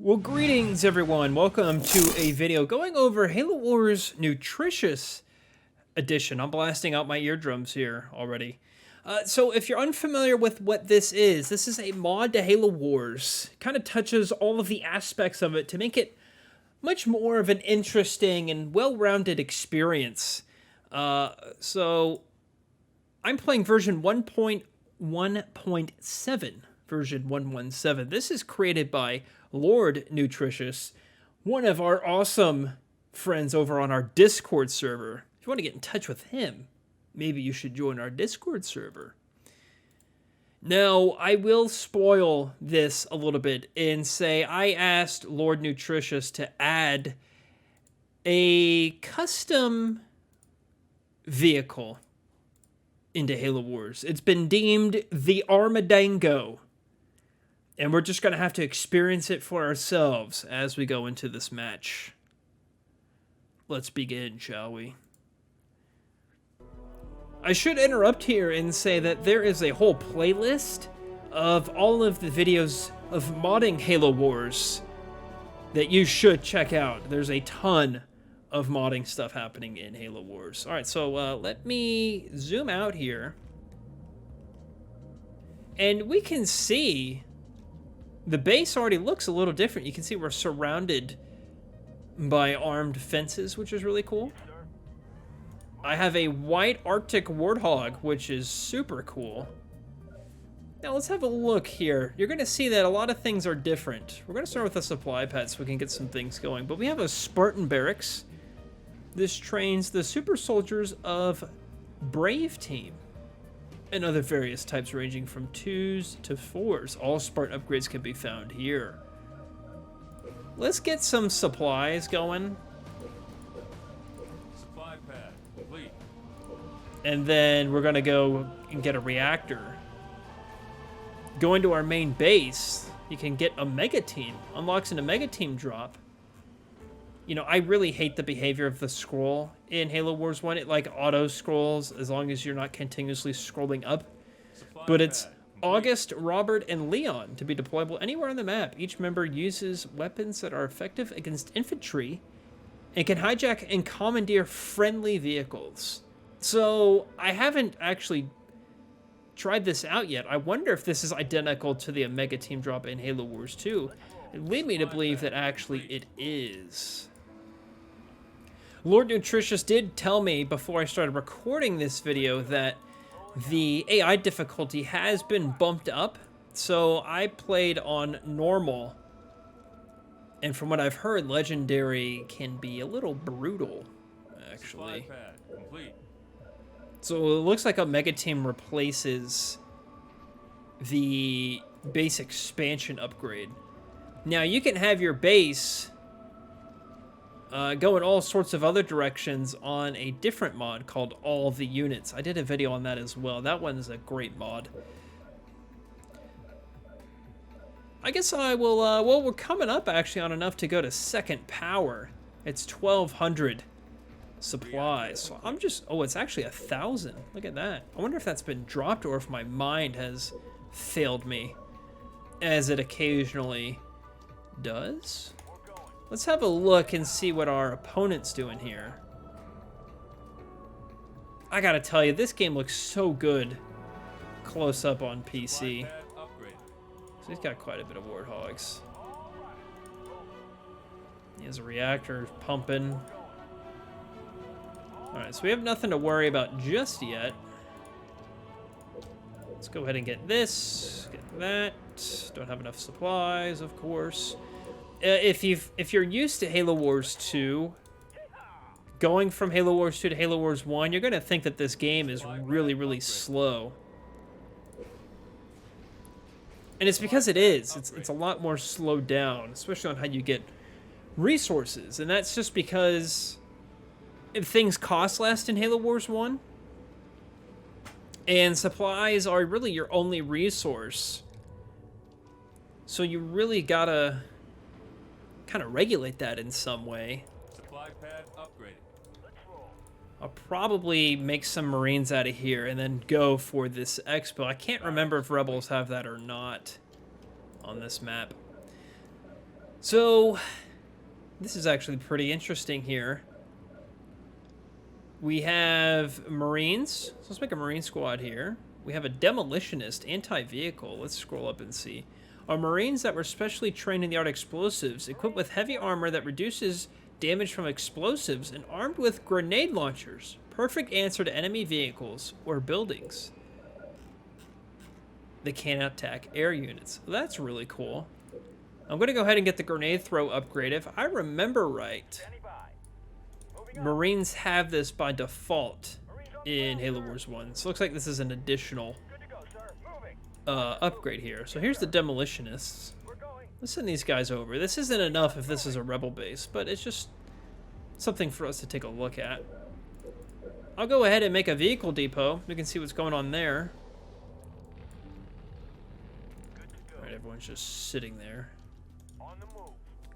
Well, greetings everyone. Welcome to a video going over Halo Wars Nutritious Edition. I'm blasting out my eardrums here already. So if you're unfamiliar with what this is a mod to Halo Wars. Kind of touches all of the aspects of it to make it much more of an interesting and well-rounded experience. So I'm playing version 1.1.7, version 117. This is created by Lord Nutritious, one of our awesome friends over on our Discord server. If you want to get in touch with him, maybe you should join our Discord server. Now, I will spoil this a little bit and say I asked Lord Nutritious to add a custom vehicle into Halo Wars. It's been deemed the Armadango. And we're just going to have to experience it for ourselves as we go into this match. Let's begin, shall we? I should interrupt here and say that there is a whole playlist of all of the videos of modding Halo Wars that you should check out. There's a ton of modding stuff happening in Halo Wars. All right, so let me zoom out here. And we can see the base already looks a little different. You can see we're surrounded by armed fences, which is really cool. I have a white Arctic Warthog, which is super cool. Now let's have a look here. You're going to see that a lot of things are different. We're going to start with a supply pad so we can get some things going. But we have a Spartan barracks. This trains the super soldiers of Brave Team, and other various types ranging from 2s to 4s. All Spartan upgrades can be found here. Let's get some supplies going. Supply pad complete. And then we're gonna go and get a reactor. Going to our main base, you can get a mega team. Unlocks an Omega team drop. You know, I really hate the behavior of the scroll in Halo Wars 1. It like auto scrolls as long as you're not continuously scrolling up. But it's August, Robert, and Leon to be deployable anywhere on the map. Each member uses weapons that are effective against infantry and can hijack and commandeer friendly vehicles. So I haven't actually tried this out yet. I wonder if this is identical to the Omega team drop in Halo Wars 2. It leads me to believe that actually it is. Lord Nutritious did tell me before I started recording this video that the AI difficulty has been bumped up. So I played on normal. And from what I've heard, Legendary can be a little brutal, actually. So it looks like Omega Team replaces the base expansion upgrade. Now you can have your base go in all sorts of other directions on a different mod called All the Units. I did a video on that as well. That one's a great mod. I guess I will, well, we're coming up actually on enough to go to second power. It's 1,200 supplies. So I'm just, oh, it's actually 1,000. Look at that. I wonder if that's been dropped or if my mind has failed me, as it occasionally does. Let's have a look and see what our opponent's doing here. I gotta tell you, this game looks so good close up on PC. So he's got quite a bit of Warthogs. He has a reactor pumping. Alright, so we have nothing to worry about just yet. Let's go ahead and get this, get that. Don't have enough supplies, of course. If you're used to Halo Wars 2, going from Halo Wars 2 to Halo Wars 1, you're going to think that this game is really, really slow. And it's because it is. It's a lot more slowed down, especially on how you get resources. And that's just because things cost less in Halo Wars 1. And supplies are really your only resource. So you really gotta kind of regulate that in some way. Supply pad upgraded. I'll probably make some Marines out of here and then go for this expo. I can't remember if Rebels have that or not on this map. So, this is actually pretty interesting here. We have Marines. So let's make a Marine squad here. We have a Demolitionist, anti-vehicle. Let's scroll up and see. Our Marines that were specially trained in the art of explosives, equipped with heavy armor that reduces damage from explosives, and armed with grenade launchers. Perfect answer to enemy vehicles or buildings. They can attack air units. Well, that's really cool. I'm going to go ahead and get the grenade throw upgrade. If I remember right, Marines have this by default in Halo Wars 1. So it looks like this is an additional upgrade here. So here's the Demolitionists. Let's send these guys over. This isn't enough if this is a rebel base, but it's just something for us to take a look at. I'll go ahead and make a vehicle depot. We can see what's going on there. Alright, everyone's just sitting there.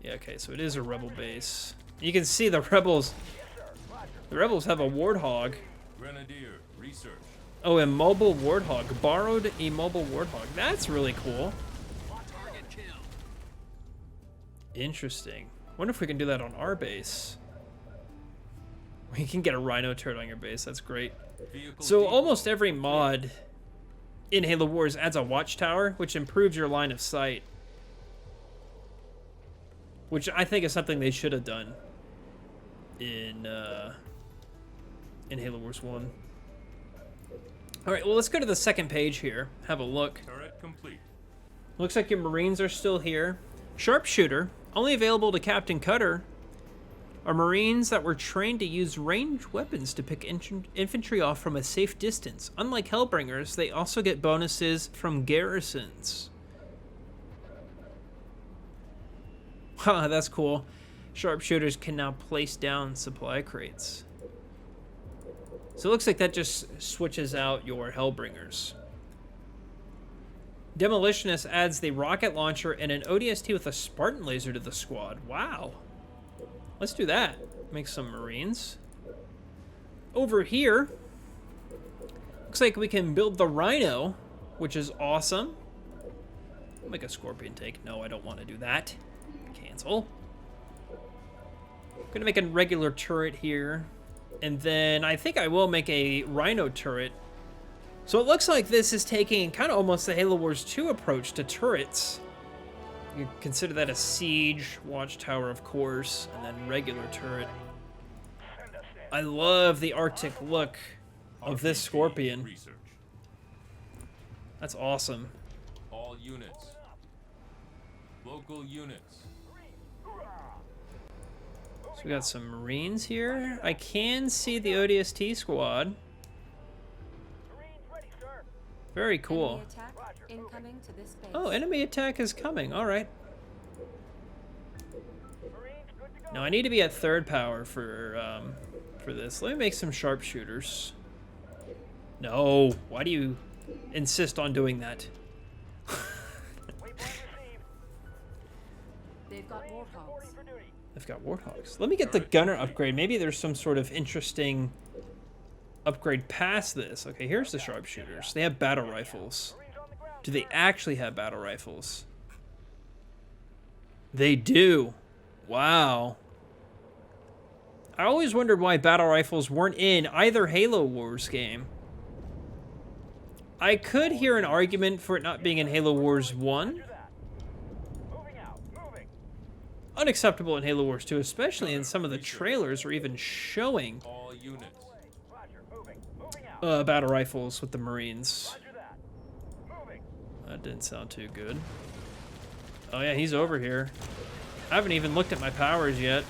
Yeah, okay, so it is a rebel base. You can see the rebels. The rebels have a warthog. Grenadier, research. Oh, a mobile warthog. Borrowed a mobile warthog. That's really cool. Interesting. Wonder if we can do that on our base. We can get a rhino turret on your base. That's great. So almost every mod in Halo Wars adds a watchtower, which improves your line of sight. Which I think is something they should have done in Halo Wars 1. All right, well, let's go to the second page here. Have a look. Turret complete. Looks like your Marines are still here. Sharpshooter, only available to Captain Cutter, are Marines that were trained to use ranged weapons to pick infantry off from a safe distance. Unlike Hellbringers, they also get bonuses from garrisons. Haha, that's cool. Sharpshooters can now place down supply crates. So it looks like that just switches out your Hellbringers. Demolitionist adds the rocket launcher and an ODST with a Spartan laser to the squad. Wow. Let's do that. Make some Marines. Over here, looks like we can build the Rhino, which is awesome. I'll make a Scorpion tank. No, I don't want to do that. Cancel. I'm gonna make a regular turret here. And then I think I will make a Rhino turret. So it looks like this is taking kind of almost the Halo Wars 2 approach to turrets. You consider that a siege, watchtower, of course, and then regular turret. I love the Arctic look of this Scorpion. Research. That's awesome. All units. Local units. So we got some Marines here. I can see the ODST squad. Very cool. Enemy attack incoming to this base. Oh, enemy attack is coming. All right. Now I need to be at third power for this. Let me make some sharpshooters. No, why do you insist on doing that? They've got warthogs. I've got warthogs. Let me get the gunner upgrade. Maybe there's some sort of interesting upgrade past this. Okay, here's the sharpshooters. They have battle rifles. Do they actually have battle rifles? They do. Wow. I always wondered why battle rifles weren't in either Halo Wars game. I could hear an argument for it not being in Halo Wars 1. Unacceptable in Halo Wars 2, especially in some of the trailers or even showing All units. battle rifles with the Marines. That didn't sound too good. Oh yeah, he's over here. I haven't even looked at my powers yet.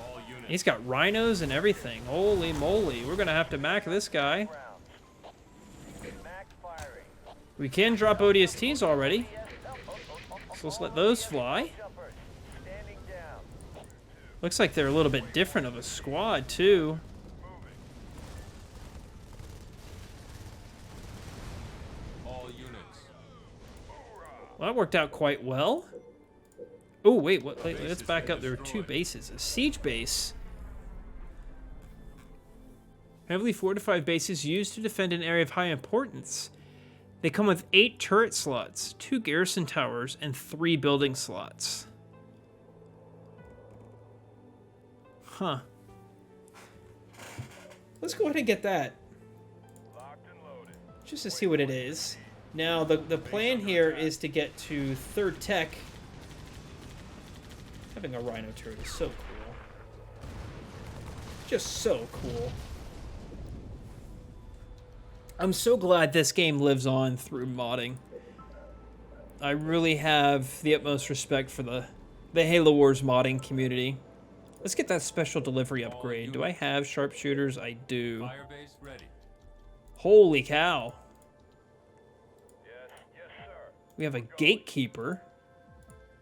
All units. He's got rhinos and everything. Holy moly, we're gonna have to mac this guy. We can drop ODSTs already. So let's let those fly. Looks like they're a little bit different of a squad too. All units. Well, that worked out quite well. Oh, wait, let's back up. There are two bases. A siege base. Heavily fortified bases used to defend an area of high importance. They come with 8 turret slots, 2 garrison towers, and 3 building slots. Huh. Let's go ahead and get that. Just to see what it is. Now, the plan here is to get to 3rd Tech. Having a Rhino turret is so cool. Just so cool. I'm so glad this game lives on through modding. I really have the utmost respect for the Halo Wars modding community. Let's get that special delivery upgrade. Do I have sharpshooters? I do. Firebase ready. Holy cow. We have a gatekeeper.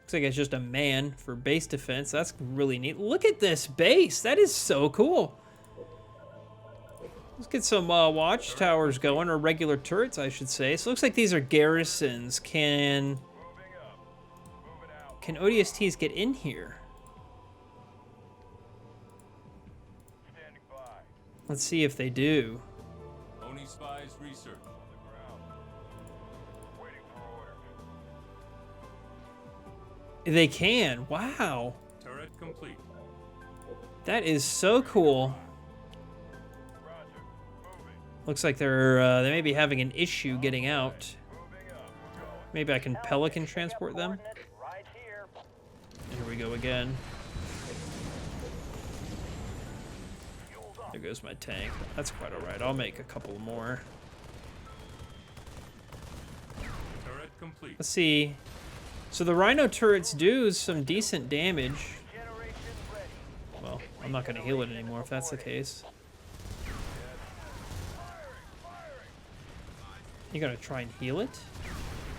Looks like it's just a man for base defense. That's really neat. Look at this base. That is so cool. Let's get some watchtowers going, or regular turrets, I should say. So it looks like these are garrisons. Can ODSTs get in here? Let's see if they do. Oni spies research. They can. Wow. Turret complete. That is so cool. Looks like they may be having an issue getting out. Maybe I can Pelican transport them. Here we go again. There goes my tank. That's quite alright. I'll make a couple more. Turret complete. Let's see. So the Rhino turrets do some decent damage. Well, I'm not going to heal it anymore if that's the case. You gonna try and heal it?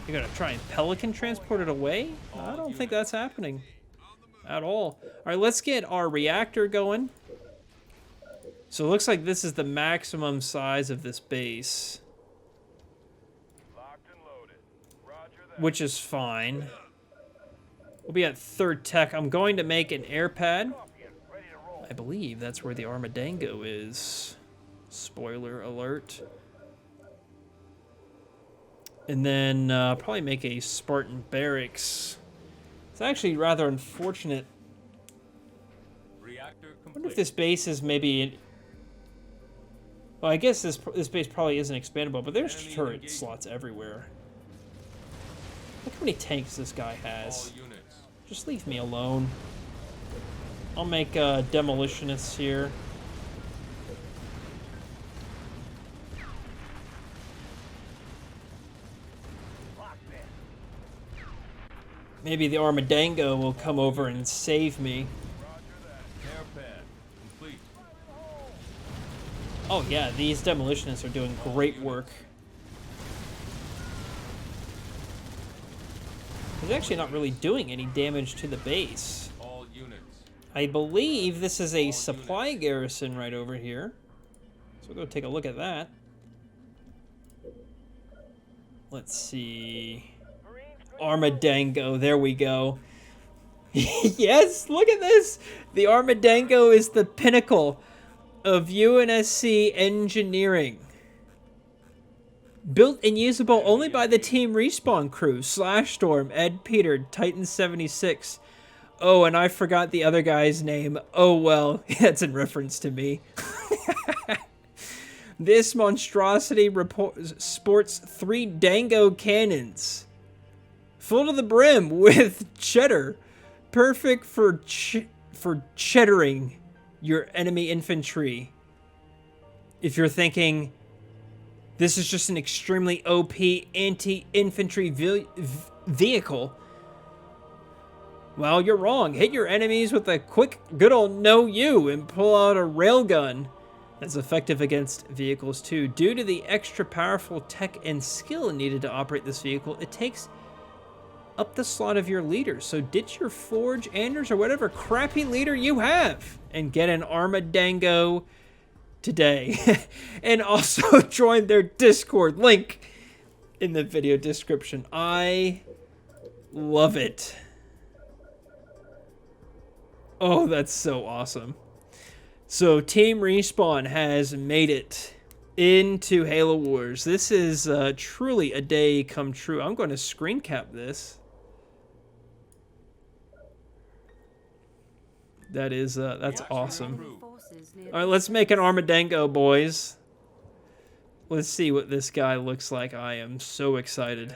You gonna try and Pelican transport it away? I don't think that's happening at all. Alright, let's get our reactor going. So it looks like this is the maximum size of this base. Which is fine. We'll be at 3rd Tech. I'm going to make an air pad. I believe that's where the Armadango is. Spoiler alert. And then probably make a Spartan barracks. It's actually rather unfortunate. Reactor complete. I wonder if this base is maybe... Well, I guess this base probably isn't expandable, but there's turret slots everywhere. Look how many tanks this guy has. Just leave me alone. I'll make demolitionists here. Maybe the Armadango will come over and save me. Oh yeah, these demolitionists are doing great work. He's actually not really doing any damage to the base. All units. I believe this is a supply garrison right over here. So we'll go take a look at that. Let's see. Armadango, there we go. Yes, look at this. The Armadango is the pinnacle of UNSC engineering. Built and usable only by the Team Respawn crew. Slashstorm, Ed Peter, Titan 76. Oh, and I forgot the other guy's name. Oh well, that's in reference to me. This monstrosity sports 3 Dango cannons. Full to the brim with cheddar. Perfect for cheddaring your enemy infantry. If you're thinking, this is just an extremely OP anti-infantry vehicle, well, you're wrong. Hit your enemies with a quick, good old no-you and pull out a railgun. That's effective against vehicles too. Due to the extra powerful tech and skill needed to operate this vehicle, it takes up the slot of your leader. So ditch your Forge, Anders, or whatever crappy leader you have and get an Armadango today. And also join their Discord, link in the video description. I love it. Oh, that's so awesome. So Team Respawn has made it into Halo Wars. This is truly a day come true. I'm going to screen cap this. That is, that's awesome. All right, let's make an Armadango, boys. Let's see what this guy looks like. I am so excited.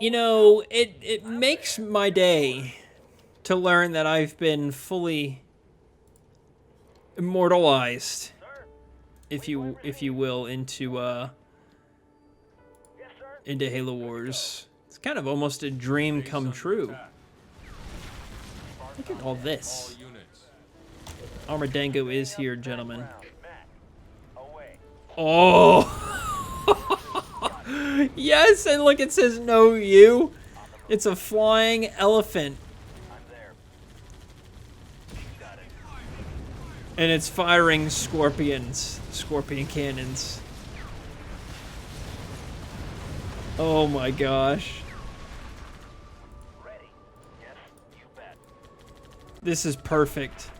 You know, it makes my day to learn that I've been fully immortalized, if you will, into Halo Wars. It's kind of almost a dream come true. Look at all this. Armadango is here, gentlemen. Oh! Yes, and look, it says no you. It's a flying elephant. And it's firing scorpion cannons. Oh my gosh. This is perfect.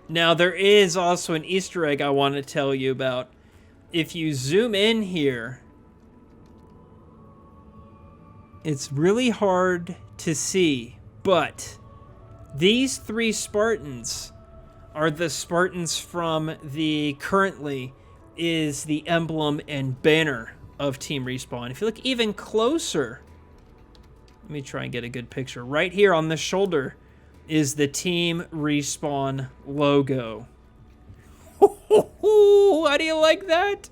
Now, there is also an Easter egg I want to tell you about. If you zoom in here, it's really hard to see, but these 3 Spartans are the Spartans from the currently is the emblem and banner of Team Respawn. If you look even closer, let me try and get a good picture. Right here on the shoulder is the Team Respawn logo. How do you like that?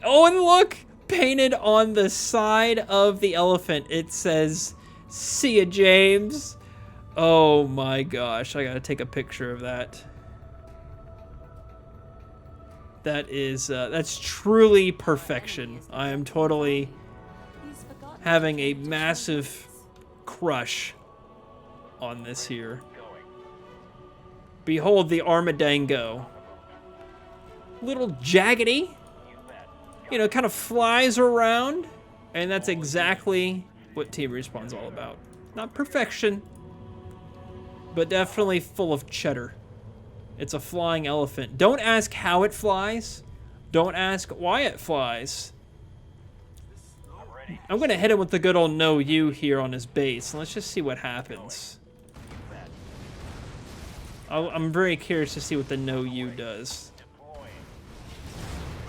Oh, and look, painted on the side of the elephant, it says, "See ya, James." Oh my gosh, I gotta take a picture of that. That is, that's truly perfection. I am totally having a massive crush on this here. Behold the Armadango. Little jaggedy, you know, kind of flies around, and that's exactly what Team Respawn's all about. Not perfection, but definitely full of cheddar. It's a flying elephant. Don't ask how it flies. Don't ask why it flies. I'm going to hit him with the good old no you here on his base, and let's just see what happens. I'm very curious to see what the no you does.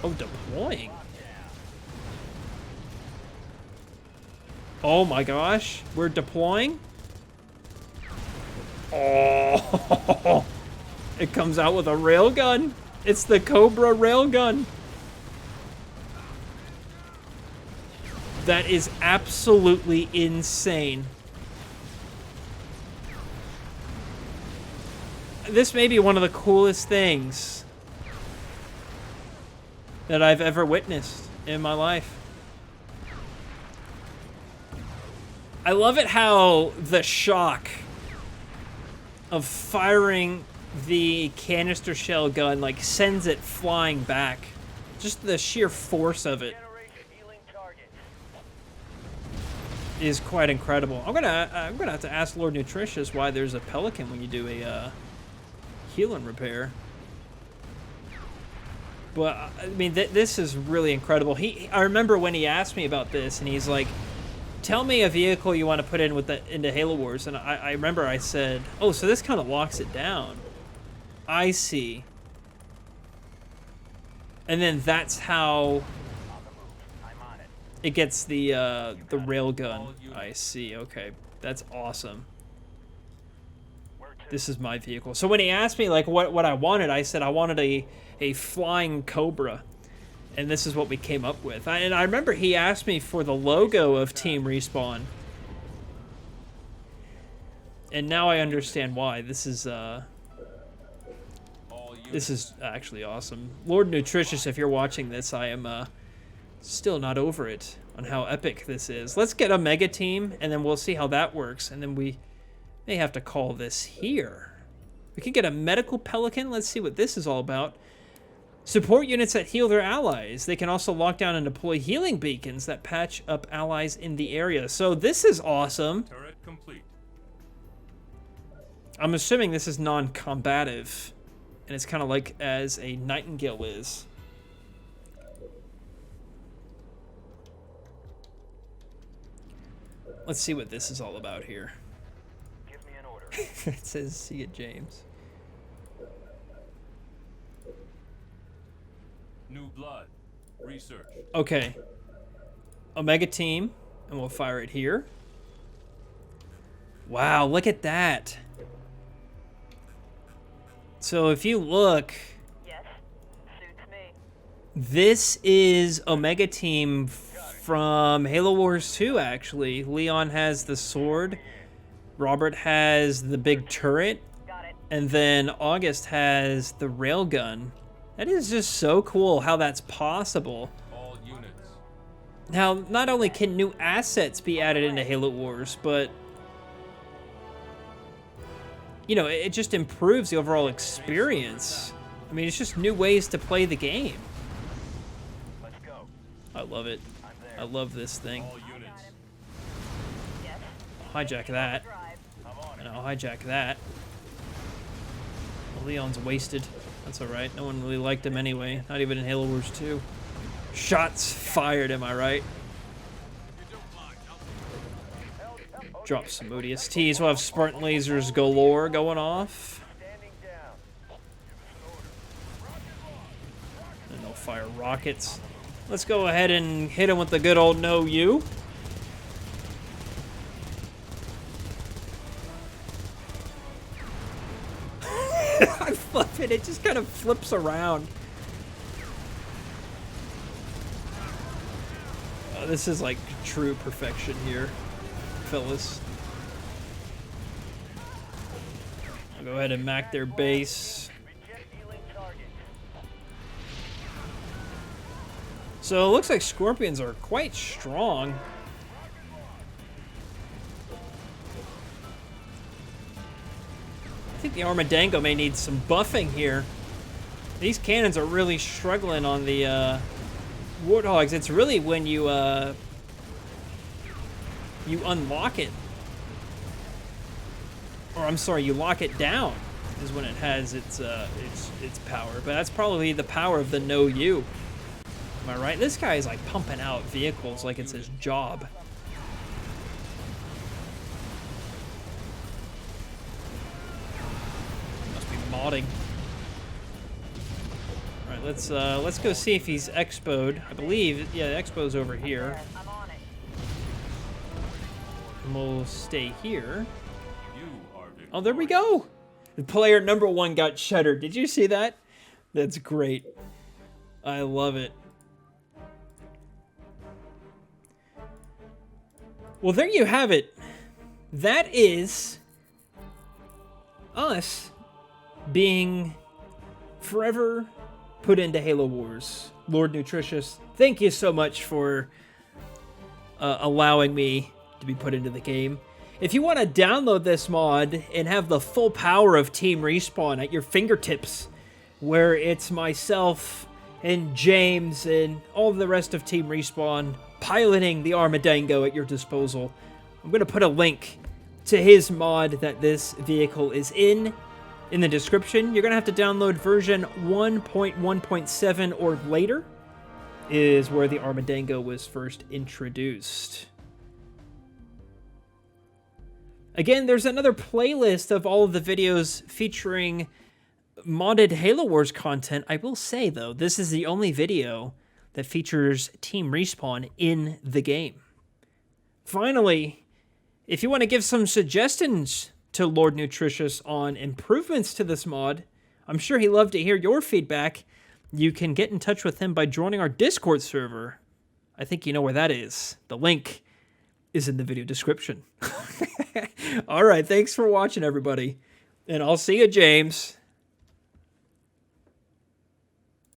Oh, deploying. Oh my gosh, we're deploying. Oh, it comes out with a railgun. It's the Cobra railgun. That is absolutely insane. This may be one of the coolest things that I've ever witnessed in my life. I love it how the shock of firing the canister shell gun like sends it flying back. Just the sheer force of it is quite incredible. I'm gonna have to ask Lord Nutritious why there's a pelican when you do a heal and repair. But I mean, this is really incredible. I remember when he asked me about this, and he's like, "Tell me a vehicle you want to put in into Halo Wars." And I remember I said, "Oh, so this kind of locks it down." I see. And then that's how it gets the railgun. I see. Okay, that's awesome. This is my vehicle. So when he asked me like what I wanted, I said I wanted a flying Cobra, and this is what we came up with. And I remember he asked me for the logo of Team Respawn, and now I understand why. This is actually awesome. Lord Nutritious, if you're watching this, I am still not over it on how epic this is. Let's get a mega team, and then we'll see how that works, and then we may have to call this here. We could get a medical pelican. Let's see what this is all about. Support units that heal their allies. They can also lock down and deploy healing beacons that patch up allies in the area. So this is awesome. Turret complete. I'm assuming this is non-combative, and it's kind of like as a Nightingale is. Let's see what this is all about here. Give me an order. It says, see it, James. New blood. Research. Okay. Omega team, and we'll fire it here. Wow, look at that. So if you look, Yes. Suits me. this is Omega team from Halo Wars 2, actually. Leon has the sword. Robert has the big turret. Got it. And then August has the railgun. That is just so cool how that's possible. All units. Now, not only can new assets be added into Halo Wars, but you know, it just improves the overall experience. I mean, it's just new ways to play the game. Let's go. I love it. I'm there. I love this thing. All units. Yes. I'll hijack that. Drive. I'm on And it. I'll hijack that. Well, Leon's wasted. That's alright. No one really liked him anyway. Not even in Halo Wars 2. Shots fired, am I right? Drop some ODSTs. We'll have Spartan lasers galore going off. Standing down. And they'll fire rockets. Let's go ahead and hit him with the good old no you. I love it. It just kind of flips around. Oh, this is like true perfection here, fellas. I'll go ahead and mac their base. Reject healing target. So it looks like Scorpions are quite strong. I think the Armadango may need some buffing here. These cannons are really struggling on the Warthogs. It's really when you unlock it. Or I'm sorry, you lock it down is when it has its power. But that's probably the power of the no you. Am I right? This guy is like pumping out vehicles like it's his job. Must be modding. All right, let's go see if he's expoed. I believe, yeah, the expo's over here. I'm on it. And we'll stay here. You are victorious. Oh, there we go. The player number 1 got shuttered. Did you see that? That's great. I love it. Well, there you have it. That is us being forever put into Halo Wars. Lord Nutritious, thank you so much for allowing me to be put into the game. If you want to download this mod and have the full power of Team Respawn at your fingertips, where it's myself and James and all the rest of Team Respawn piloting the Armadango at your disposal, I'm going to put a link to his mod that this vehicle is in the description. You're going to have to download version 1.1.7 or later is where the Armadango was first introduced. Again, there's another playlist of all of the videos featuring modded Halo Wars content. I will say, though, this is the only video that features Team Respawn in the game. Finally, if you want to give some suggestions to Lord Nutritious on improvements to this mod, I'm sure he'd love to hear your feedback. You can get in touch with him by joining our Discord server. I think you know where that is. The link is in the video description. All right, thanks for watching, everybody. And I'll see you, James.